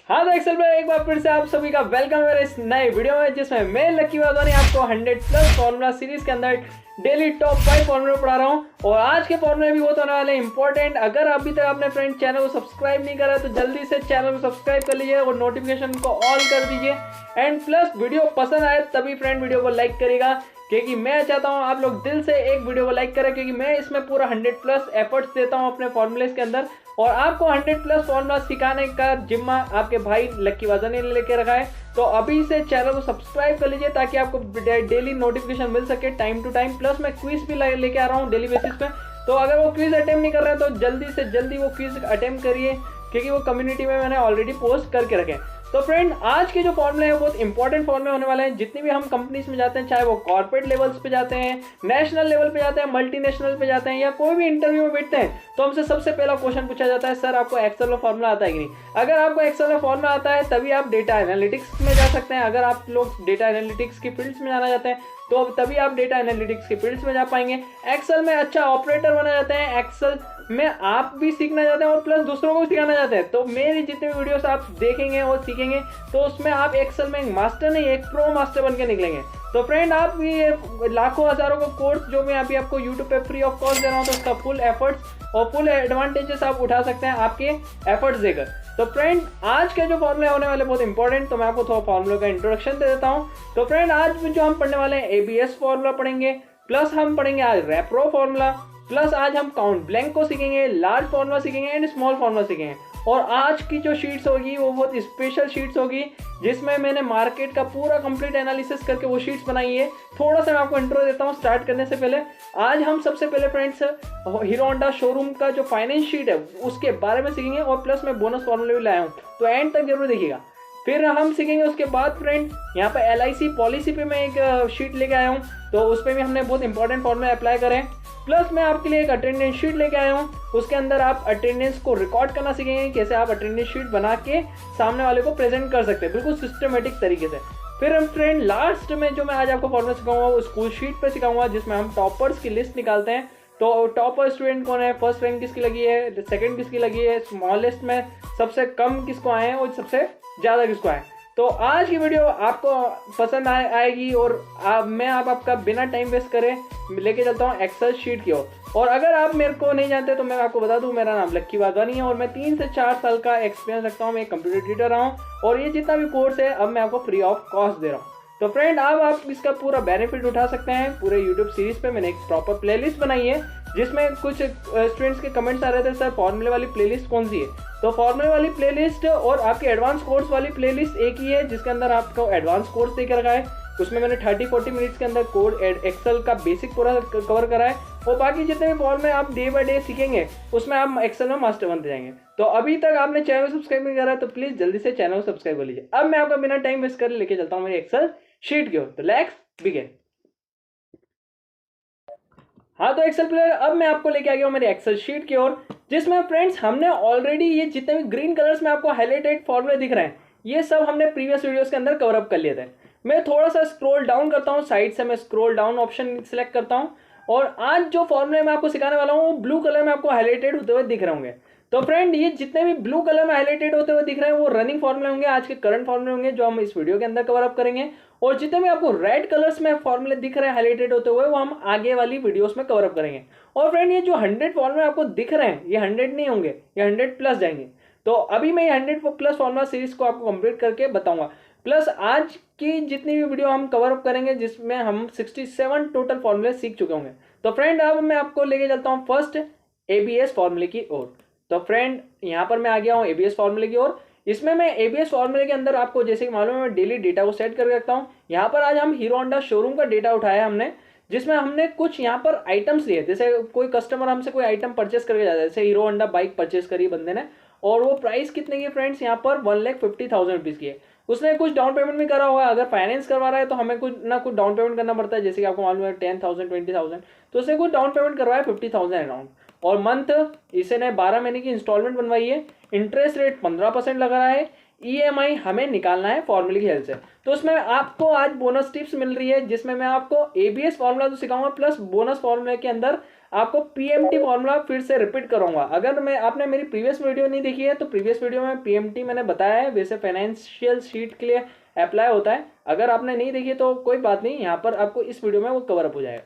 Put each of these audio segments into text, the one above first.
हाँ तो एक्सेल में एक बार फिर से आप सभी का वेलकम है मेरे इस नए वीडियो में, जिसमें मैं लकी वाधवानी आपको 100+ फॉर्मूला सीरीज के अंदर डेली टॉप 5 फॉर्मूला पढ़ा रहा हूँ। और आज के फॉर्मूले भी बहुत होने वाले इंपॉर्टेंट। अगर अभी तक आपने फ्रेंड चैनल को सब्सक्राइब नहीं करा तो जल्दी से चैनल को सब्सक्राइब कर लीजिए और नोटिफिकेशन को ऑल कर दीजिए। एंड प्लस वीडियो पसंद आए तभी फ्रेंड वीडियो को लाइक करेगा, क्योंकि मैं चाहता हूँ आप लोग दिल से एक वीडियो को लाइक करें, क्योंकि मैं इसमें पूरा 100+ एफर्ट्स देता हूँ अपने फॉर्मूलेस के अंदर। और आपको 100+ फॉर्मूला सिखाने का जिम्मा आपके भाई लक्की वाधवानी ने लेके रखा है। तो अभी से चैनल को सब्सक्राइब कर लीजिए ताकि आपको डेली नोटिफिकेशन मिल सके टाइम टू टाइम। प्लस मैं क्विज भी लेके आ रहा हूँ डेली बेसिस पे। तो अगर वो क्विज अटेम्प्ट नहीं कर रहे हैं तो जल्दी से जल्दी वो क्विज अटेम्प्ट करिए, क्योंकि वो कम्युनिटी में मैंने ऑलरेडी पोस्ट करके रखे हैं। तो फ्रेंड आज के जो फॉर्मूले हैं बहुत इंपॉर्टेंट फॉर्मूले होने वाले हैं। जितनी भी हम कंपनीज में जाते हैं, चाहे वो कॉर्पोरेट लेवल्स पे जाते हैं, नेशनल लेवल पे जाते हैं, मल्टीनेशनल पे जाते हैं, या कोई भी इंटरव्यू में बैठते हैं, तो हमसे सबसे पहला क्वेश्चन पूछा जाता है, सर आपको एक्सेल में फॉर्मूला आता है कि नहीं। अगर आपको एक्सेल में फॉर्मूला आता है तभी आप डेटा एनालिटिक्स में जा सकते हैं। अगर आप लोग डेटा एनालिटिक्स की फील्ड्स में जाना चाहते हैं तो तभी आप डेटा एनालिटिक्स की फील्ड्स में जा पाएंगे। एक्सेल में अच्छा ऑपरेटर बना जाते हैं, एक्सेल में आप भी सीखना चाहते हैं और प्लस दूसरों को भी सिखाना चाहते हैं, तो मेरी जितने भी वीडियोस आप देखेंगे और सीखेंगे तो उसमें आप एक्सेल में एक मास्टर नहीं एक प्रो मास्टर बन के निकलेंगे। तो फ्रेंड आप भी लाखों हजारों का कोर्स जो मैं अभी आपको यूट्यूब पे फ्री ऑफ कॉस्ट दे रहा हूँ, तो उसका फुल एफर्ट्स और फुल एडवांटेजेस आप उठा सकते हैं आपके एफर्ट्स देकर। तो फ्रेंड आज के जो फॉर्मूले होने वाले बहुत इंपॉर्टेंट, तो मैं आपको थोड़ा फॉर्मूले का इंट्रोडक्शन दे देता हूँ। तो फ्रेंड आज जो हम पढ़ने वाले हैं एबीएस फॉर्मूला पढ़ेंगे, प्लस हम पढ़ेंगे आज रेप्रो फॉर्मूला, प्लस आज हम काउंट ब्लैंक को सीखेंगे, लार्ज फॉर्मूला सीखेंगे एंड स्मॉल फॉर्मूला सीखेंगे। और आज की जो शीट्स होगी वो बहुत स्पेशल शीट्स होगी, जिसमें मैंने मार्केट का पूरा कंप्लीट एनालिसिस करके वो शीट्स बनाई है। थोड़ा सा मैं आपको इंट्रो देता हूँ स्टार्ट करने से पहले। आज हम सबसे पहले फ्रेंड्स हीरो होंडा शोरूम का जो फाइनेंस शीट है उसके बारे में सीखेंगे, और प्लस मैं बोनस फॉर्मूले भी लाया हूँ, तो एंड तक जरूर देखिएगा। फिर हम सीखेंगे उसके बाद फ्रेंड यहाँ पे LIC पॉलिसी पे मैं एक शीट लेके आया हूँ, तो उस पर भी हमने बहुत इंपॉर्टेंट फॉर्मूले अप्लाई करें। प्लस मैं आपके लिए एक अटेंडेंस शीट लेके आया हूँ, उसके अंदर आप अटेंडेंस को रिकॉर्ड करना सीखेंगे, कैसे आप अटेंडेंस शीट बना के सामने वाले को प्रेजेंट कर सकते हैं बिल्कुल सिस्टमेटिक तरीके से। फिर हम फ्रेंड लास्ट में जो मैं आज आपको फॉर्मूला सिखाऊंगा वो स्कूल शीट पे सिखाऊंगा, जिसमें हम टॉपर्स की लिस्ट निकालते हैं। तो टॉपर स्टूडेंट कौन है, फर्स्ट रैंक किसकी लगी है, सेकंड किसकी लगी है, स्मॉलेस्ट में सबसे कम किसको आए हैं और सबसे ज़्यादा किसको आए। तो आज की वीडियो आपको पसंद आएगी और मैं आपका बिना टाइम वेस्ट करे लेके चलता हूँ एक्सेल शीट की ओर। और अगर आप मेरे को नहीं जानते तो मैं आपको बता दूं, मेरा नाम लक्की वाधवानी है और मैं 3 से 4 साल का एक्सपीरियंस रखता हूँ। मैं एक कंप्यूटर टीचर रहा हूँ और ये जितना भी कोर्स है अब मैं आपको फ्री ऑफ कॉस्ट दे रहा हूँ। तो फ्रेंड अब आप इसका पूरा बेनिफिट उठा सकते हैं। पूरे यूट्यूब सीरीज पे मैंने एक प्रॉपर प्लेलिस्ट बनाई है, जिसमें कुछ स्टूडेंट्स के कमेंट्स आ रहे थे, सर फॉर्मूले वाली प्लेलिस्ट कौन सी है। तो फॉर्मूले वाली प्लेलिस्ट और आपके एडवांस कोर्स वाली प्लेलिस्ट एक ही है, जिसके अंदर आपको एडवांस कोर्स देकर रखा है। उसमें मैंने 30-40 मिनट्स के अंदर कोड एक्सेल का बेसिक पूरा कवर करा है, और बाकी जितने भी फॉर्मूले आप डे बाय डे सीखेंगे उसमें आप एक्सेल में मास्टर बनते जाएंगे। तो अभी तक आपने चैनल को सब्सक्राइब नहीं करा है तो प्लीज जल्दी से चैनल को सब्सक्राइब कर लीजिए। अब मैं आपका बिना टाइम वेस्ट कर लेके चलता हूँ मेरी एक्सेल शीट की ओर। तो लेट्स बिगिन। हाँ तो एक्सेल प्लेयर अब मैं आपको लेके आ गया हूँ मेरी एक्सेल शीट की ओर, जिसमें फ्रेंड्स हमने ऑलरेडी ये जितने भी ग्रीन कलर्स में आपको हाईलाइटेड फॉर्मूले दिख रहे हैं ये सब हमने प्रीवियस वीडियोस के अंदर कवर अप कर लिए थे। मैं थोड़ा सा स्क्रॉल डाउन करता हूँ, साइड से मैं स्क्रॉल डाउन ऑप्शन सिलेक्ट करता हूँ, और आज जो फॉर्मूले मैं आपको सिखाने वाला हूँ वो ब्लू कलर में आपको हाईलाइटेड होते हुए दिख रहे होंगे। तो फ्रेंड ये जितने भी ब्लू कलर में हाईलाइटेड होते हुए दिख रहे हैं वो रनिंग फॉर्मूले होंगे, आज के करंट फॉर्मूले होंगे जो हम इस वीडियो के अंदर कवर अप करेंगे। और जितने भी आपको रेड कलर्स में फॉर्मूले दिख रहे हैं हाईलाइटेड होते हुए वो हम आगे वाली वीडियोस में कवर अप करेंगे। और फ्रेंड ये जो 100 फॉर्मूले आपको दिख रहे हैं ये 100 नहीं होंगे, ये 100+ जाएंगे। तो अभी मैं 100+ फॉर्मूला सीरीज को आपको कंप्लीट करके बताऊंगा। प्लस आज की जितनी भी वीडियो हम कवर अप करेंगे जिसमें हम 67 टोटल फॉर्मूले सीख चुके होंगे। तो फ्रेंड अब मैं आपको लेके चलता हूँ फर्स्ट एबीएस फॉर्मूले की ओर। तो फ्रेंड यहाँ पर मैं आ गया हूँ एबीएस फॉर्मूले की ओर। इसमें मैं एबीएस फॉर्मूले के अंदर आपको जैसे कि मालूम है मैं डेली डेटा को सेट करके रखता हूँ। यहाँ पर आज हम हीरो होंडा शोरूम का डेटा उठाया हमने, जिसमें हमने कुछ यहाँ पर आइटम्स लिए। जैसे कोई कस्टमर हमसे कोई आइटम परचेस करके जाता है, जैसे हीरो होंडा बाइक परचेस करी बंदे ने, और वो प्राइस कितने की फ्रेंड्स यहाँ पर 1,50,000 रुपीज़ की है। उसने कुछ डाउन पेमेंट भी करा हुआ है, अगर फाइनेंस करवा रहा है तो हमें कुछ ना कुछ डाउन पेमेंट करना पड़ता है, जैसे कि आपको मालूम है 10,000 20,000, तो उसने कुछ डाउन पेमेंट करवाया 50,000 अराउंड, और मंथ इसे ने 12 महीने की इंस्टॉलमेंट बनवाई है। इंटरेस्ट रेट 15% लगा रहा है। EMI हमें निकालना है फॉर्मूले की हेल्प से। तो उसमें आपको आज बोनस टिप्स मिल रही है, जिसमें मैं आपको एबीएस फॉर्मूला तो सिखाऊंगा, प्लस बोनस फॉर्मूले के अंदर आपको पीएमटी फॉर्मूला फिर से रिपीट करूंगा। अगर मैं आपने मेरी प्रीवियस वीडियो नहीं देखी है तो प्रीवियस वीडियो में पीएमटी मैंने बताया है, वैसे फाइनेंशियल शीट के लिए अप्लाई होता है। अगर आपने नहीं देखी तो कोई बात नहीं, यहाँ पर आपको इस वीडियो में वो कवर अप हो जाएगा।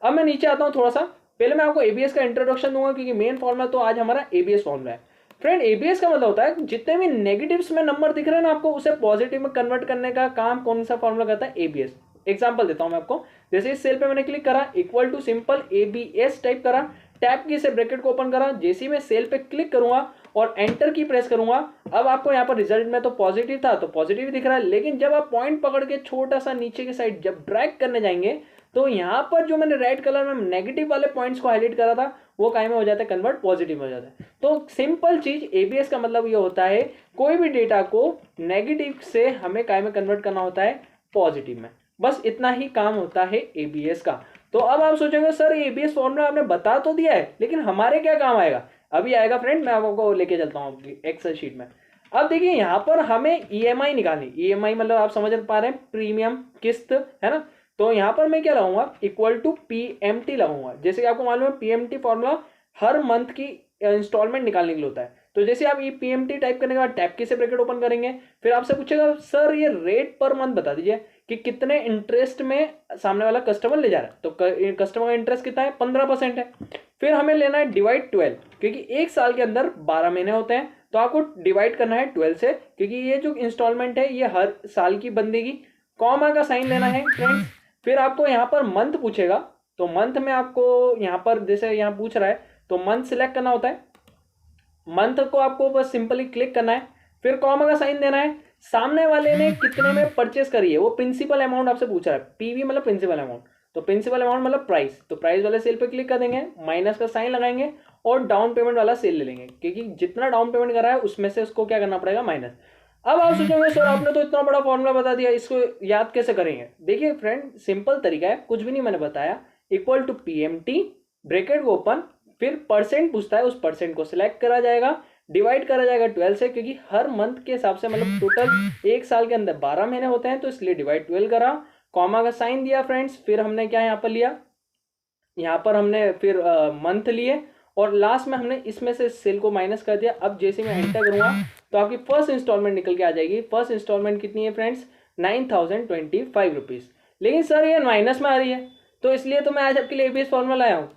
अब मैं नीचे आता हूँ थोड़ा सा, पहले मैं आपको एबीएस का इंट्रोडक्शन दूंगा क्योंकि मेन फॉर्मूला तो आज हमारा एबीएस फॉर्मूला है। फ्रेंड एबीएस का मतलब होता है जितने भी नेगेटिव्स में नंबर दिख रहे हैं ना आपको, उसे पॉजिटिव में कन्वर्ट करने का काम कौन सा फॉर्मूला करता है? एबीएस। एग्जांपल देता हूं मैं आपको, जैसे इस सेल पे मैंने क्लिक करा, equal to simple ABS type करा, टैब की से ब्रैकेट को ओपन करा, जैसे ही मैं सेल पे क्लिक करूंगा और एंटर की प्रेस करूंगा, अब आपको यहाँ पर रिजल्ट में तो पॉजिटिव था तो पॉजिटिव दिख रहा है, लेकिन जब आप पॉइंट पकड़ के छोटा सा नीचे की साइड जब ड्रैग करने जाएंगे तो यहाँ पर जो मैंने रेड कलर में नेगेटिव वाले पॉइंट्स को हाईलाइट करा था वो काय में हो जाता है? कन्वर्ट पॉजिटिव हो जाता है। तो सिंपल चीज एबीएस का मतलब ये होता है कोई भी डेटा को नेगेटिव से हमें काय में कन्वर्ट करना होता है पॉजिटिव में, बस इतना ही काम होता है एबीएस का। तो अब आप सोचेंगे सर एबीएस फॉर्मूला आपने बता तो दिया है लेकिन हमारे क्या काम आएगा? अभी आएगा फ्रेंड, मैं आपको लेके चलता हूँ एक्सेल शीट में। अब देखिए यहाँ पर हमें ईएमआई निकालनी, ईएमआई मतलब आप समझ पा रहे हैं प्रीमियम किस्त, है ना। तो यहाँ पर मैं क्या लगाऊंगा? इक्वल टू पीएमटी लगाऊंगा। जैसे कि आपको मालूम है पीएमटी फॉर्मूला हर मंथ की इंस्टॉलमेंट निकालने के लिए होता है। तो जैसे आप ये पीएमटी टाइप करने के बाद टैब की से ब्रैकेट ओपन करेंगे, फिर आपसे पूछेगा सर ये रेट पर मंथ बता दीजिए कि कितने इंटरेस्ट में सामने वाला कस्टमर ले जा रहा है। तो कस्टमर का इंटरेस्ट कितना है? 15% है। फिर हमें लेना है डिवाइड 12, क्योंकि एक साल के अंदर 12 महीने होते हैं, तो आपको डिवाइड करना है 12 से, क्योंकि ये जो इंस्टॉलमेंट है ये हर साल की बंदेगी। कॉमा का साइन लेना है फ्रेंड्स। फिर आपको यहाँ पर मंथ पूछेगा, तो मंथ में आपको यहाँ पर जैसे यहाँ पूछ रहा है तो मंथ सिलेक्ट करना होता है। मंथ को आपको बस सिंपली क्लिक करना है, फिर कॉमा का साइन देना है। सामने वाले ने कितने में परचेस करी है वो प्रिंसिपल अमाउंट आपसे पूछ रहा है, पीवी मतलब प्रिंसिपल अमाउंट, तो प्रिंसिपल अमाउंट मतलब प्राइस, तो प्राइस वाले सेल पे क्लिक कर देंगे, माइनस का साइन लगाएंगे और डाउन पेमेंट वाला सेल ले लेंगे, क्योंकि जितना डाउन पेमेंट करा है उसमें से उसको क्या करना पड़ेगा? माइनस। अब आप सोचेंगे सर आपने तो इतना बड़ा फॉर्मूला बता दिया, इसको याद कैसे करेंगे? देखिए फ्रेंड सिंपल तरीका है, कुछ भी नहीं मैंने बताया। इक्वल टू पीएमटी, ब्रैकेट को ओपन, फिर परसेंट पूछता है, उस परसेंट को सिलेक्ट करा जाएगा, डिवाइड करा जाएगा 12 से, क्योंकि हर मंथ के हिसाब से मतलब टोटल एक साल के अंदर 12 महीने होते हैं, तो इसलिए डिवाइड 12 करा, कॉमा का साइन दिया फ्रेंड्स। फिर हमने क्या यहाँ पर लिया? यहाँ पर हमने फिर मंथ लिए और लास्ट में हमने इसमें से सेल को माइनस कर दिया। अब जैसे मैं एंटर करूंगा तो आपकी फर्स्ट इंस्टॉलमेंट निकल के आ जाएगी। फर्स्ट इंस्टॉलमेंट कितनी है फ्रेंड्स? 9025 रुपीज़। लेकिन सर ये माइनस में आ रही है, तो इसलिए तो मैं आज आपके लिए एबीएस फॉर्मूला लाया हूँ।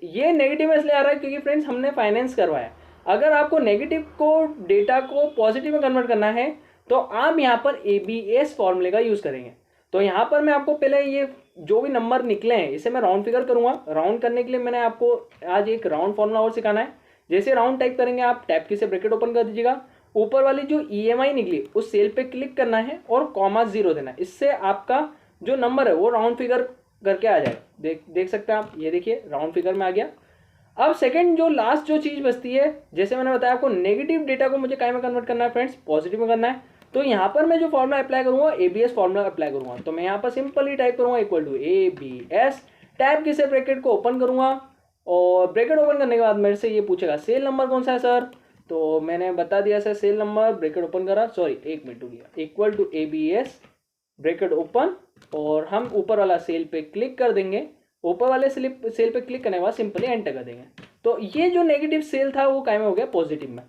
ये नेगेटिव में इसलिए आ रहा है क्योंकि फ्रेंड्स हमने फाइनेंस करवाया। अगर आपको नेगेटिव को डेटा को पॉजिटिव में कन्वर्ट करना है तो आप यहाँ पर एबीएस फॉर्मूले का यूज़ करेंगे। तो यहाँ पर मैं आपको पहले ये जो भी नंबर निकले हैं इसे मैं राउंड फिगर करूँगा। राउंड करने के लिए मैंने आपको आज एक राउंड फॉर्मूला और सिखाना है। जैसे राउंड टाइप करेंगे आप टैब की से ब्रैकेट ओपन कर दीजिएगा, ऊपर वाली जो ईएमआई निकली उस सेल पे क्लिक करना है और कॉमा 0 देना है। इससे आपका जो नंबर है वो राउंड फिगर करके आ जाएगा। देख सकते हैं आप, ये देखिए राउंड फिगर में आ गया। अब सेकंड जो लास्ट जो चीज़ बचती है, जैसे मैंने बताया आपको नेगेटिव डेटा को मुझे काय में कन्वर्ट करना है फ्रेंड्स? पॉजिटिव में करना है। तो यहाँ पर मैं जो फॉर्मूला अप्लाई करूँगा एबीएस फॉर्मूला अप्लाई करूँगा। तो मैं यहाँ पर सिंपली टाइप करूँगा equal to ABS, tab key से ब्रैकेट को ओपन करूँगा और ब्रैकेट ओपन करने के बाद मेरे से ये पूछेगा सेल नंबर कौन सा है सर? तो मैंने बता दिया sir cell number, bracket open करा, सॉरी एक मिनट हो गया, equal to ABS bracket open और हम ऊपर वाला सेल पे क्लिक कर देंगे। ऊपर वाले सेल पे क्लिक करने के बाद सिंपली एंटर कर देंगे। तो ये जो नेगेटिव सेल था वो काय में हो गया? पॉजिटिव में।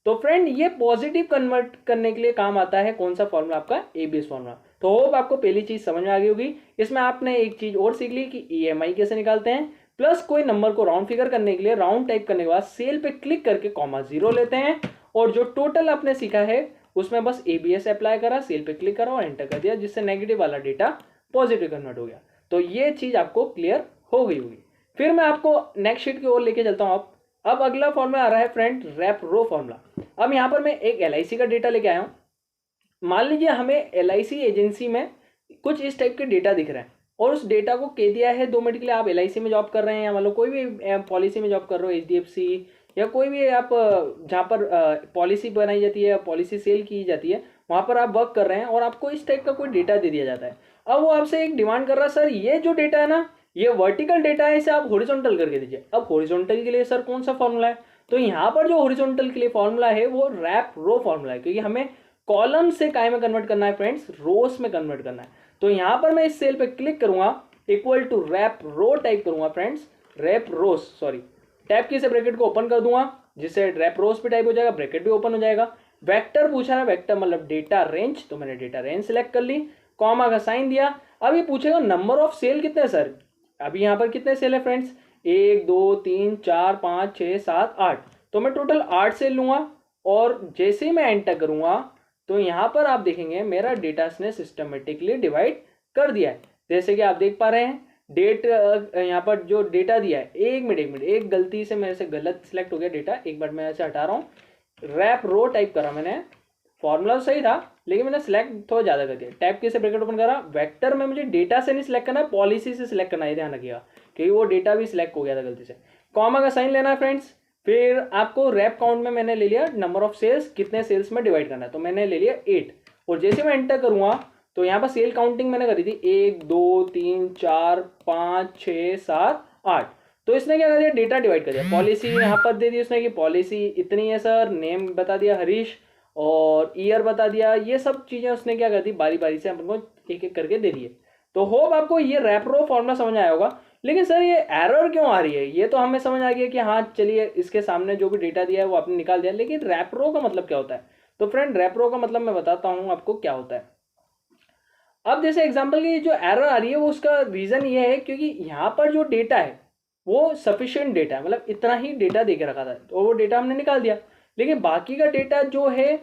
तो फ्रेंड ये पॉजिटिव कन्वर्ट करने के लिए काम आता है कौन सा फॉर्मूला? आपका एबीएस फॉर्मूला। तो होप आपको पहली चीज समझ में आ गई होगी। इसमें आपने एक चीज और सीख ली कि ईएमआई कैसे निकालते हैं, प्लस कोई नंबर को राउंड फिगर करने के लिए राउंड टाइप करने के बाद सेल पे क्लिक करके कॉमा 0 लेते हैं और जो टोटल आपने सीखा है उसमें बस एबीएस अप्लाई करा, सेल पे क्लिक करा और एंटर कर दिया, जिससे नेगेटिव वाला डेटा पॉजिटिव कन्वर्ट हो गया। तो ये चीज आपको क्लियर हो गई होगी। फिर मैं आपको नेक्स्ट शीट की ओर लेके चलता हूँ। अब अगला फॉर्मूला आ रहा है फ्रेंड रैप रो फॉर्मूला। अब यहाँ पर मैं एक एलआईसी का डेटा लेके आया हूँ। मान लीजिए हमें एलआईसी एजेंसी में कुछ इस टाइप के डेटा दिख रहे हैं और उस डेटा को कह दिया है 2 मिनट के लिए आप एलआईसी में जॉब कर रहे हैं या मतलब कोई भी पॉलिसी में जॉब कर रहे हो, एचडीएफसी या कोई भी आप जहाँ पर पॉलिसी बनाई जाती है, पॉलिसी सेल की जाती है, वहाँ पर आप वर्क कर रहे हैं और आपको इस टाइप का कोई डेटा दे दिया जाता है। अब वो आपसे एक डिमांड कर रहा है सर ये जो डेटा है ना ये वर्टिकल डेटा है, इसे आप हॉरिजॉन्टल करके दीजिए। अब हॉरिजॉन्टल के लिए सर कौन सा फॉर्मूला है? तो यहाँ पर जो हॉरिजॉन्टल के लिए फॉर्मूला है वो रैप रो फॉर्मूला है, क्योंकि हमें कॉलम से काय में कन्वर्ट करना है फ्रेंड्स? रोज में कन्वर्ट करना है। तो यहाँ पर मैं इस सेल पे क्लिक करूंगा, equal to wrap row type करूंगा friends. Wrap rows sorry tab key से ब्रैकेट को ओपन कर दूंगा, जिससे रैप रोस भी टाइप हो जाएगा, ब्रैकेट भी ओपन हो जाएगा। वेक्टर पूछा है, वेक्टर मतलब डेटा रेंज, तो मैंने डेटा रेंज सेलेक्ट कर ली, कॉमा का साइन दिया। अब ये पूछेगा नंबर ऑफ सेल कितने हैं सर, अभी यहाँ पर कितने सेल है फ्रेंड्स, 1 2 3 4 5 6 7 8, तो मैं टोटल 8 सेल लूँगा। और जैसे ही मैं एंटर करूँगा तो यहाँ पर आप देखेंगे मेरा डेटा ने सिस्टमेटिकली डिवाइड कर दिया है। जैसे कि आप देख पा रहे हैं डेट, यहाँ पर जो डेटा दिया है, एक मिनट एक गलती से मेरे से गलत सिलेक्ट हो गया डेटा, एक बार मैं ऐसे हटा रहा हूँ। रैप रो टाइप करा मैंने, फॉर्मूला सही था लेकिन मैंने सिलेक्ट थोड़ा ज़्यादा कर दिया। टैब की से ब्रैकेट ओपन करा, वेक्टर में मुझे डेटा से नहीं सिलेक्ट करना है, पॉलिसी से सिलेक्ट करना है, ध्यान रखिएगा क्योंकि वो डेटा भी सिलेक्ट हो गया था गलती से। कॉमा का साइन लेना है फ्रेंड्स। फिर आपको रैप काउंट में मैंने ले लिया नंबर ऑफ सेल्स, कितने सेल्स में डिवाइड करना है, तो मैंने ले लिया 8। और जैसे मैं एंटर करूँगा तो यहाँ पर सेल काउंटिंग मैंने करी थी 1 2 3 4 5 6 7 8, तो इसने क्या कर दिया, डेटा डिवाइड कर दिया। पॉलिसी यहाँ पर दे दी उसने कि पॉलिसी इतनी है सर, नेम बता दिया हरीश, और ईयर बता दिया, ये सब चीज़ें उसने क्या कर दी बारी बारी से अपन को एक एक करके दे दिए। तो होप आपको ये रैपरो फॉर्मूला समझ आया होगा। लेकिन सर ये एरर क्यों आ रही है, ये तो हमें समझ आ गया कि हाँ चलिए इसके सामने जो भी डेटा दिया है वो आपने निकाल दिया, लेकिन रैपरो का मतलब क्या होता है। तो फ्रेंड रैपरो का मतलब मैं बताता हूँ आपको क्या होता है। अब जैसे एग्जाम्पल की जो एरर आ रही है वो उसका रीज़न ये है क्योंकि यहाँ पर जो डेटा है वो सफिशिएंट डेटा है, मतलब इतना ही डेटा दे के रखा था तो वो डेटा हमने निकाल दिया, लेकिन बाकी का डेटा जो है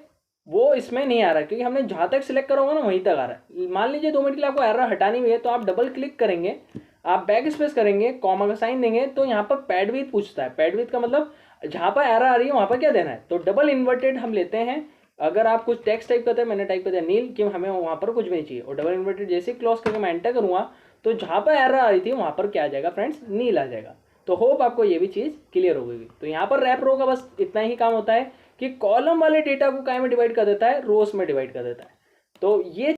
वो इसमें नहीं आ रहा है क्योंकि हमने जहाँ तक सिलेक्ट करा होगा ना वहीं तक आ रहा है। मान लीजिए 2 मिनट के लिए आपको एरर हटानी हुई है तो आप डबल क्लिक करेंगे, आप बैक स्पेस करेंगे, कॉमा का साइन देंगे, तो यहाँ पर पैड विड्थ पूछता है। पैड विड्थ का मतलब जहाँ पर एरर आ रही है वहाँ पर क्या देना है, तो डबल इन्वर्टेड हम लेते हैं। अगर आप कुछ टेक्स्ट टाइप करते हैं, मैंने टाइप कर दिया नील, कि हमें वहाँ पर कुछ भी नहीं चाहिए, और डबल इन्वर्टेड जैसे क्लोज करके मैं एंटर करूँगा तो जहाँ पर एरर आ रही थी वहाँ पर क्या आ जाएगा फ्रेंड्स, नील आ जाएगा। तो होप आपको ये भी चीज़ क्लियर हो गई। तो यहाँ पर रैप रो का बस इतना ही काम होता है कि कॉलम वाले डेटा को काय में डिवाइड कर देता है, रोस में डिवाइड कर देता है। तो ये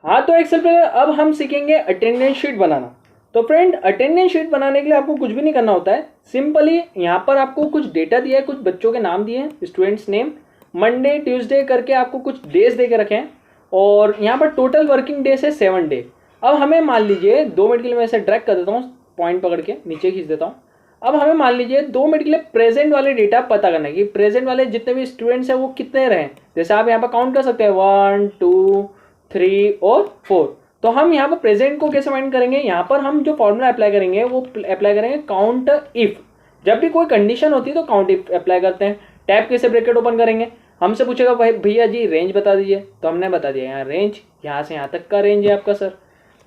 हाँ, तो एक्सेल पे अब हम सीखेंगे अटेंडेंस शीट बनाना। तो फ्रेंड अटेंडेंस शीट बनाने के लिए आपको कुछ भी नहीं करना होता है, सिंपली यहाँ पर आपको कुछ डेटा दिया है, कुछ बच्चों के नाम दिए हैं, स्टूडेंट्स नेम, मंडे ट्यूसडे करके आपको कुछ डेज दे के रखे हैं, और यहाँ पर टोटल वर्किंग डेज है 7 डे। अब हमें मान लीजिए 2 मिनट के लिए मैं इसे ड्रैग कर देता हूँ, पॉइंट पकड़ के नीचे खींच देता हूँ। अब हमें मान लीजिए 2 मिनट के लिए प्रेजेंट वाले डेटा पता करना है कि प्रेजेंट वाले जितने भी स्टूडेंट्स हैं वो कितने रहे। जैसे आप यहाँ पर काउंट कर सकते हैं 1 2 3 और 4। तो हम यहाँ पर प्रेजेंट को कैसे फाइंड करेंगे, यहाँ पर हम जो फॉर्मूला अप्लाई करेंगे वो अप्लाई करेंगे काउंट इफ। जब भी कोई कंडीशन होती है तो काउंट इफ अप्लाई करते हैं। टैब कैसे ब्रैकेट ओपन करेंगे, हमसे पूछेगा भाई भैया जी रेंज बता दीजिए, तो हमने बता दिया यहाँ रेंज, यहाँ से यहाँ तक का रेंज है आपका सर।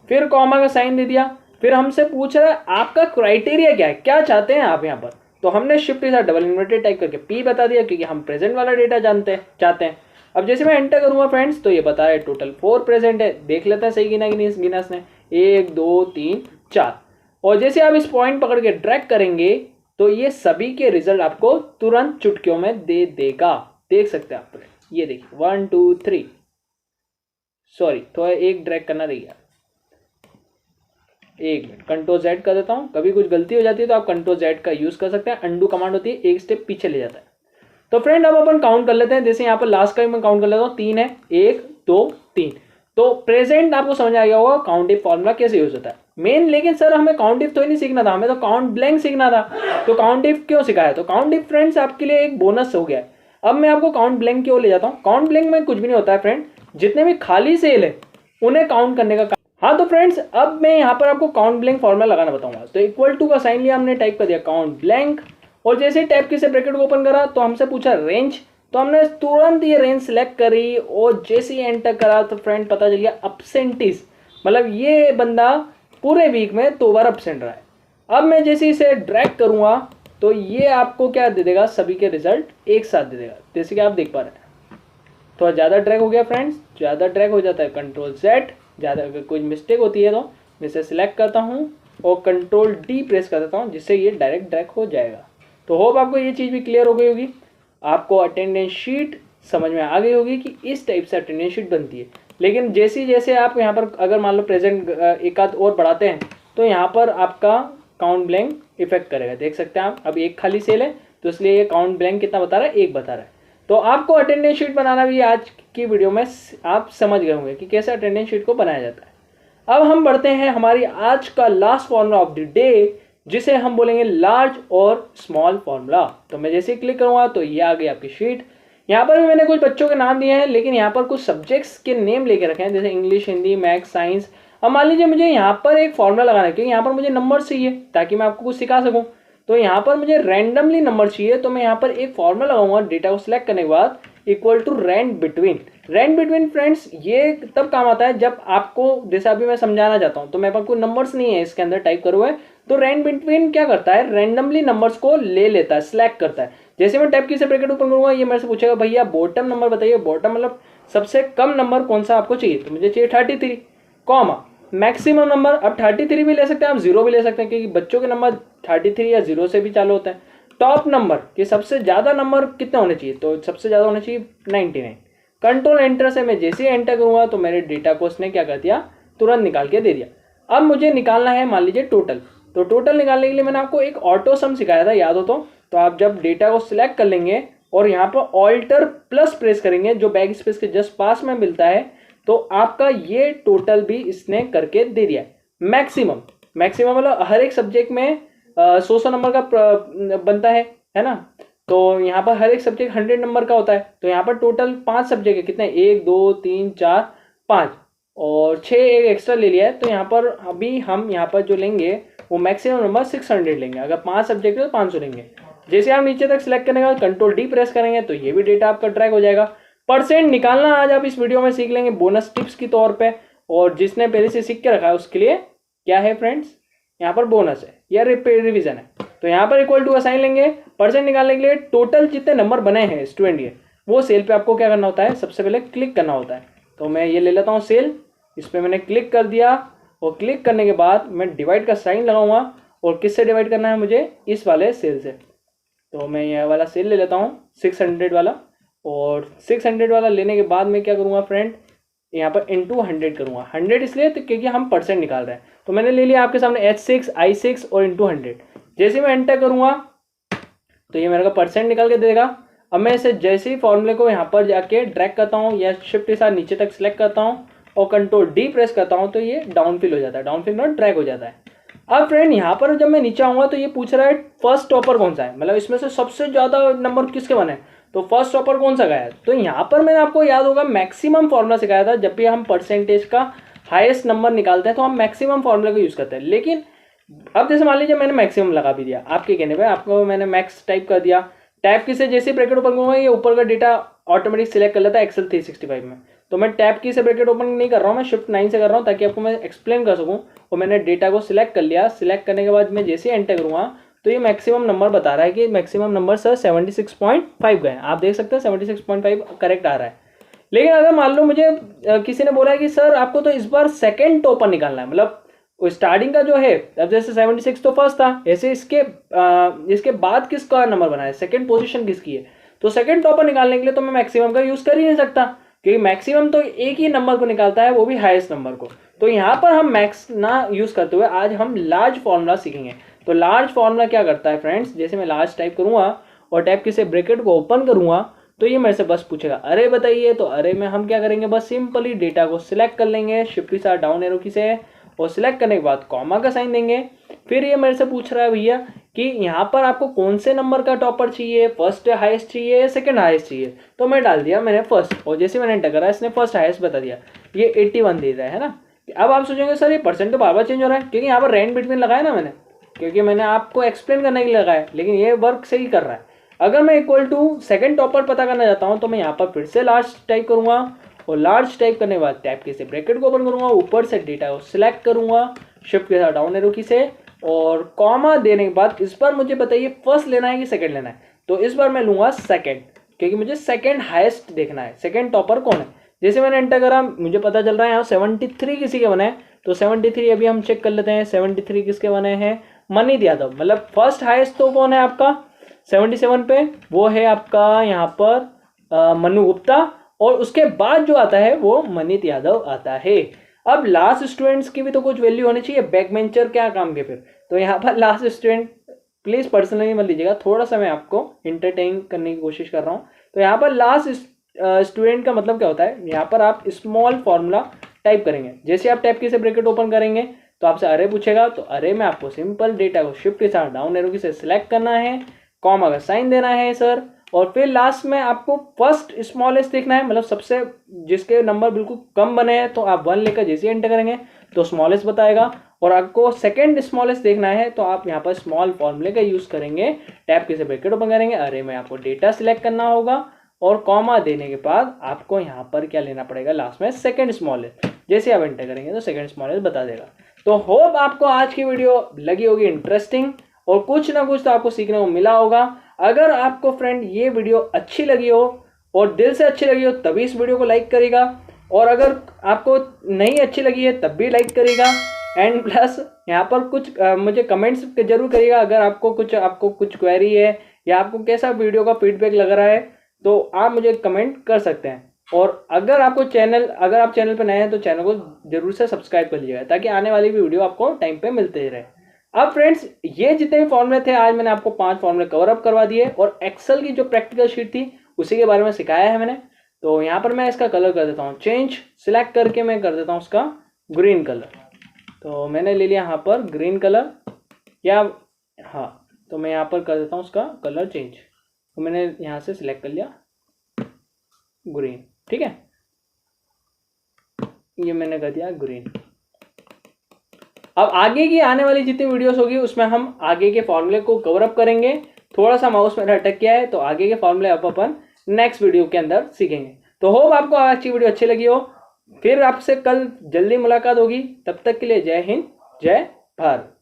फिर कॉमा का साइन दे दिया। फिर हमसे पूछ रहा है आपका क्राइटेरिया क्या है, क्या चाहते हैं आप यहाँ पर, तो हमने शिफ्ट के साथ डबल इन्वर्टेड टाइप करके पी बता दिया क्योंकि हम प्रेजेंट वाला डेटा चाहते हैं। अब जैसे मैं एंटर करूँगा फ्रेंड्स तो ये बता रहा है टोटल 4 प्रेजेंट है। देख लेते हैं सही गिना इसने 1 2 3 4। और जैसे आप इस पॉइंट पकड़ के ड्रैग करेंगे तो ये सभी के रिजल्ट आपको तुरंत चुटकियों में दे देगा। देख सकते हैं आप, ये देखिए 1 2 3, सॉरी थोड़ा एक ड्रैग करना रही है, एक मिनट, कंट्रोल Z कर देता हूँ। कभी कुछ गलती हो जाती है तो आप कंट्रोल Z का यूज़ कर सकते हैं, अंडू कमांड होती है, एक स्टेप पीछे ले जाता है। तो फ्रेंड अब अपन काउंट कर लेते हैं। जैसे यहाँ पर लास्ट का मैं काउंट कर लेता हूँ, 3 है, 1 2 3। तो प्रेजेंट आपको समझ आ गया होगा काउंट इफ फॉर्मूला कैसे यूज होता है मेन। लेकिन सर हमें काउंट इफ तो ही नहीं सीखना था, हमें तो काउंट ब्लैंक सीखना था। तो काउंट इफ क्यों सिखाया, तो काउंट इफ फ्रेंड्स आपके लिए एक बोनस हो गया है। अब मैं आपको काउंट ब्लैंक क्यों ले जाता हूँ, काउंट ब्लैंक में कुछ भी नहीं होता है फ्रेंड, जितने भी खाली सेल है उन्हें काउंट करने का। हाँ तो फ्रेंड्स अब मैं यहाँ पर आपको काउंट ब्लैंक फॉर्मूला लगाना बताऊंगा। तो इक्वल टू का साइन लिया हमने, टाइप कर दिया काउंट ब्लैंक, और जैसे टैब की से ब्रैकेट को ओपन करा तो हमसे पूछा रेंज, तो हमने तुरंत ये रेंज सेलेक्ट करी, और जैसे ही एंटर करा तो फ्रेंड पता चल गया अब्सेंटीज, मतलब ये बंदा पूरे वीक में 2 बार अब्सेंट रहा है। अब मैं जैसे इसे ड्रैग करूँगा तो ये आपको क्या दे देगा, सभी के रिजल्ट एक साथ दे देगा, जैसे कि आप देख पा रहे हैं। थोड़ा ज़्यादा ड्रैग हो गया फ्रेंड्स, ज़्यादा ड्रैग हो जाता है कंट्रोल Z, ज़्यादा अगर कोई मिस्टेक होती है तो मैं इसे सिलेक्ट करता हूँ और कंट्रोल D प्रेस कर देता हूँ, जिससे ये डायरेक्ट ड्रैग हो जाएगा। तो होप आपको ये चीज़ भी क्लियर हो गई होगी, आपको अटेंडेंस शीट समझ में आ गई होगी कि इस टाइप से अटेंडेंस शीट बनती है। लेकिन जैसे आप यहाँ पर अगर मान लो प्रेजेंट एक आध और बढ़ाते हैं तो यहाँ पर आपका काउंट ब्लैंक इफेक्ट करेगा। देख सकते हैं आप, अब एक खाली सेल है तो इसलिए ये काउंट ब्लैंक कितना बता रहा है, 1 बता रहा है। तो आपको अटेंडेंस शीट बनाना भी आज की वीडियो में आप समझ गए होंगे कि कैसे अटेंडेंस शीट को बनाया जाता है। अब हम बढ़ते हैं हमारी आज का last formula of the day, जिसे हम बोलेंगे लार्ज और स्मॉल फॉर्मूला। तो मैं जैसे ही क्लिक करूँगा तो ये आ गई आपकी शीट। यहाँ पर भी मैंने कुछ बच्चों के नाम दिए हैं, लेकिन यहाँ पर कुछ सब्जेक्ट्स के नेम लेके रखे हैं, जैसे इंग्लिश, हिंदी, मैथ्स, साइंस। अब मान लीजिए मुझे यहाँ पर एक फॉर्मूला लगाना है, क्योंकि यहाँ पर मुझे नंबर चाहिए ताकि मैं आपको कुछ सिखा सकूँ। तो यहाँ पर मुझे रैंडमली नंबर चाहिए, तो मैं यहाँ पर एक फॉर्मूला लगाऊंगा डेटा को सिलेक्ट करने के बाद, equal to rand between. Rand between friends ये तब काम आता है जब आपको, जैसे अभी मैं समझाना चाहता हूँ तो मेरे पास कोई नंबर्स नहीं है इसके अंदर टाइप करो है, तो रैंड बिटवीन क्या करता है, रैंडमली नंबर्स को ले लेता है, सिलेक्ट करता है। जैसे मैं टैब की से ब्रैकेट ओपन करूंगा, ये मेरे से पूछेगा भैया बॉटम नंबर बताइए। बॉटम मतलब सबसे कम नंबर कौन सा आपको चाहिए, तो मुझे चाहिए 33, कॉमा मैक्सिमम नंबर। अब 33 भी ले सकते हैं आप, 0 भी ले सकते हैं, क्योंकि बच्चों के नंबर 33 या 0 से भी चालू होता है। टॉप नंबर कि सबसे ज़्यादा नंबर कितने होने चाहिए, तो सबसे ज़्यादा होने चाहिए 99। कंट्रोल एंटर से मैं जैसे ही एंटर करूँगा तो मेरे डेटा को उसने क्या कर दिया, तुरंत निकाल के दे दिया। अब मुझे निकालना है मान लीजिए टोटल। तो टोटल निकालने के लिए मैंने आपको एक ऑटो सम सिखाया था, याद हो तो आप जब डेटा को सिलेक्ट कर लेंगे और यहाँ पर ऑल्टर प्लस प्रेस करेंगे जो बैक स्पेस के जस्ट पास में मिलता है, तो आपका ये टोटल भी इसने करके दे दिया। मैक्सिमम मतलब हर एक सब्जेक्ट में 100 नंबर का बनता है ना। तो यहाँ पर हर एक सब्जेक्ट 100 नंबर का होता है। तो यहाँ पर टोटल 5 सब्जेक्ट है, कितने, 1 2 3 4 5 और 6 एक एक्स्ट्रा ले लिया है। तो यहाँ पर अभी हम यहाँ पर जो लेंगे वो मैक्सिमम नंबर 600 लेंगे। अगर 5 सब्जेक्ट है तो 500 लेंगे। जैसे आप नीचे तक सिलेक्ट करने के बाद कंट्रोल डी प्रेस करेंगे तो ये भी डेटा आपका ट्रैक हो जाएगा। परसेंट निकालना आज आप इस वीडियो में सीख लेंगे बोनस टिप्स की तौर पे, और जिसने पहले से सीख के रखा है उसके लिए क्या है फ्रेंड्स, यहाँ पर बोनस है या रिवीजन है। तो यहाँ पर इक्वल टू का साइन लेंगे। परसेंट निकालने के लिए टोटल जितने नंबर बने हैं स्टूडेंट के, वो सेल पे आपको क्या करना होता है, सबसे पहले क्लिक करना होता है। तो मैं ये ले लेता हूँ सेल, इस पर मैंने क्लिक कर दिया और क्लिक करने के बाद मैं डिवाइड का साइन लगाऊंगा। और किससे डिवाइड करना है मुझे, इस वाले सेल से। तो मैं ये वाला सेल ले लेता हूँ 600 वाला, और 600 वाला लेने के बाद मैं क्या करूँगा फ्रेंड, यहाँ पर इंटू 100 करूँगा। 100 इसलिए तो क्योंकि हम परसेंट निकाल रहे हैं। तो मैंने ले लिया आपके सामने H6 I6 और इंटू 100। जैसे मैं एंटर करूँगा तो ये मेरे को परसेंट निकाल के देगा। अब मैं इसे जैसे ही फॉर्मूले को यहाँ पर जाके ड्रैग करता हूँ या शिफ्ट के साथ नीचे तक सिलेक्ट करता हूँ और कंट्रोल डी प्रेस करता हूँ तो ये डाउन फिल हो जाता है, डाउन फिल में ड्रैग हो जाता है। अब फ्रेंड यहाँ पर जब मैं नीचे आऊँगा तो ये पूछ रहा है फर्स्ट टॉपर कौन सा है, मतलब इसमें से सबसे ज़्यादा नंबर किसके बने, तो फर्स्ट टॉपर कौन सा गया है। तो यहाँ पर मैंने आपको याद होगा मैक्सिमम फॉर्मूला सिखाया था, जब भी हम परसेंटेज का हाईएस्ट नंबर निकालते हैं तो हम मैक्सिमम फॉर्मूला को यूज़ करते हैं। लेकिन अब जैसे मान लीजिए मैंने मैक्सिमम लगा भी दिया, आपके कहने पे आपको मैंने मैक्स टाइप कर दिया। टैब की से जैसे ब्रैकेट ओपन करूँगा ये ऊपर का डेटा ऑटोमेटिक सिलेक्ट कर लेता है एक्सेल 365 में। तो मैं टैब की से ब्रैकेट ओपन नहीं कर रहा हूँ, मैं शिफ्ट 9 से कर रहा हूँ ताकि आपको मैं एक्सप्लेन कर सकूँ। और मैंने डेटा को सिलेक्ट कर लिया। सिलेक्ट करने के बाद मैं जैसे एंटर करूँगा तो ये मैक्सिमम नंबर बता रहा है कि मैक्सिमम नंबर सर 76.5 गए। आप देख सकते हैं 76.5 करेक्ट आ रहा है। लेकिन अगर मान लो मुझे किसी ने बोला है कि सर आपको तो इस बार सेकेंड टॉपर निकालना है, मतलब स्टार्टिंग का जो है, अब जैसे 76 तो फर्स्ट था, ऐसे इसके बाद किसका नंबर बना है, सेकंड पोजीशन किसकी है। तो सेकंड टॉपर निकालने के लिए तो मैं मैक्सिमम का यूज़ कर ही नहीं सकता, क्योंकि मैक्सिमम तो एक ही नंबर को निकालता है, वो भी हाईएस्ट नंबर को। तो यहाँ पर हम मैक्स ना यूज़ करते हुए आज हम लार्ज फॉर्मूला सीखेंगे। तो लार्ज फॉर्मूला क्या करता है फ्रेंड्स, जैसे मैं लार्ज टाइप करूँगा और टैब की से ब्रैकेट को ओपन करूँगा तो ये मेरे से बस पूछेगा अरे बताइए। तो अरे में हम क्या करेंगे, बस सिंपली डेटा को सिलेक्ट कर लेंगे शिफ्ट के साथ डाउन एरो की से, और सिलेक्ट करने के बाद कॉमा का साइन देंगे। फिर ये मेरे से पूछ रहा है भैया कि यहाँ पर आपको कौन से नंबर का टॉपर चाहिए, फर्स्ट हाईएस्ट चाहिए या सेकंड हाईएस्ट चाहिए। तो मैं डाल दिया मैंने फर्स्ट, और जैसे मैंने एंटर करा इसने फर्स्ट हाईएस्ट बता दिया, ये 81 दे रहा है ना। अब आप सोचेंगे सर ये परसेंट तो बार बार चेंज हो रहा है, क्योंकि यहाँ पर रैंड बिटवीन लगाया ना मैंने, क्योंकि मैंने आपको एक्सप्लेन करने के लिए लगाया, लेकिन ये वर्क सही कर रहा है। अगर मैं इक्वल टू सेकंड टॉपर पता करना चाहता हूँ तो मैं यहाँ पर फिर से लार्ज टाइप करूँगा, और लार्ज टाइप करने के बाद टैब की से ब्रैकेट को ओपन करूँगा, ऊपर से डेटा को सिलेक्ट करूँगा शिफ्ट के साथ डाउन एरो की से, और कॉमा देने के बाद इस बार मुझे बताइए फर्स्ट लेना है कि सेकंड लेना है। तो इस बार मैं लूँगा सेकंड, क्योंकि मुझे सेकंड हाईएस्ट देखना है, सेकंड टॉपर कौन है। जैसे मैंने एंटर करा मुझे पता चल रहा है यहाँ 73 किसी के बने हैं। तो 73 अभी हम चेक कर लेते हैं 73 किसके बने हैं, मनीत यादव। मतलब फर्स्ट हाईएस्ट तो कौन है आपका 77 पे, वो है आपका यहाँ पर मनु गुप्ता, और उसके बाद जो आता है वो मनीत यादव आता है। अब लास्ट स्टूडेंट्स की भी तो कुछ वैल्यू होनी चाहिए, बैक बेंचर क्या काम के फिर। तो यहाँ पर लास्ट स्टूडेंट प्लीज़ पर्सनली मत लीजिएगा, थोड़ा सा मैं आपको इंटरटेन करने की कोशिश कर रहा हूँ। तो यहाँ पर लास्ट स्टूडेंट का मतलब क्या होता है, यहाँ पर आप स्मॉल फार्मूला टाइप करेंगे। जैसे आप टैब की से ब्रैकेट ओपन करेंगे तो आपसे अरे पूछेगा, तो अरे में आपको सिंपल डेटा को शिफ्ट के साथ डाउन एरो की से सिलेक्ट करना है, कॉमा का साइन देना है सर, और फिर लास्ट में आपको फर्स्ट स्मॉलेस्ट देखना है, मतलब सबसे जिसके नंबर बिल्कुल कम बने हैं तो आप 1 लेकर जैसे एंटर करेंगे तो स्मॉलेस्ट बताएगा, और आपको सेकंड स्मॉलेस्ट देखना है तो आप यहाँ पर स्मॉल फॉर्मूले का यूज करेंगे, टैब की से ब्रैकेट ओपन करेंगे, अरे में आपको डेटा सिलेक्ट करना होगा और कॉमा देने के बाद आपको यहाँ पर क्या लेना पड़ेगा, लास्ट में सेकंड स्मॉलेस्ट, जैसे आप एंटर करेंगे तो सेकंड स्मॉलेस्ट बता देगा। तो होप आपको आज की वीडियो लगी होगी इंटरेस्टिंग और कुछ ना कुछ तो आपको सीखने को मिला होगा। अगर आपको फ्रेंड ये वीडियो अच्छी लगी हो और दिल से अच्छी लगी हो तभी इस वीडियो को लाइक करेगा, और अगर आपको नहीं अच्छी लगी है तब भी लाइक करेगा, एंड प्लस यहाँ पर कुछ मुझे कमेंट्स जरूर करिएगा। अगर आपको कुछ क्वेरी है या आपको कैसा वीडियो का फीडबैक लग रहा है तो आप मुझे कमेंट कर सकते हैं। और अगर आप चैनल पर नए हैं तो चैनल को जरूर से सब्सक्राइब कर लीजिएगा ताकि आने वाली भी वीडियो आपको टाइम पे मिलते ही रहे। अब फ्रेंड्स, ये जितने भी फॉर्मूले थे आज मैंने आपको 5 फॉर्मूले कवर अप करवा दिए, और एक्सेल की जो प्रैक्टिकल शीट थी उसी के बारे में सिखाया है मैंने। तो यहाँ पर मैं इसका कलर कर देता हूँ चेंज, सिलेक्ट करके मैं कर देता हूँ उसका ग्रीन कलर। तो मैंने ले लिया यहाँ पर ग्रीन कलर, या हाँ, तो मैं यहाँ पर कर देता हूँ उसका कलर चेंज, तो मैंने यहाँ से सिलेक्ट कर लिया ग्रीन, ठीक है, ये मैंने कर दिया ग्रीन। अब आगे की आने वाली जितनी वीडियोस होगी उसमें हम आगे के फॉर्मूले को कवर अप करेंगे। थोड़ा सा माउस मेरा अटक गया है तो आगे के फॉर्मूले अब अपन नेक्स्ट वीडियो के अंदर सीखेंगे। तो होप आपको आज की वीडियो अच्छी लगी हो, फिर आपसे कल जल्दी मुलाकात होगी, तब तक के लिए जय हिंद, जय भारत।